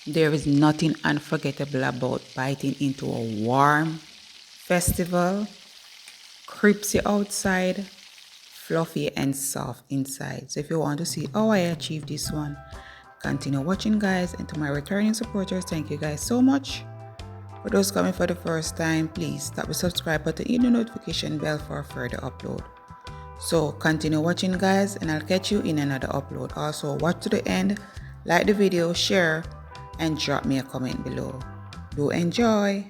There is nothing unforgettable about biting into a warm festival, crispy outside, fluffy and soft inside. So if you want to see how I achieved this one, continue watching, guys. And to my returning supporters, thank you guys so much. For those coming for the first time, please tap the subscribe button, hit the notification bell for further upload. So continue watching, guys, and I'll catch you in another upload. Also, watch to the end, like the video, share, and drop me a comment below. Do enjoy!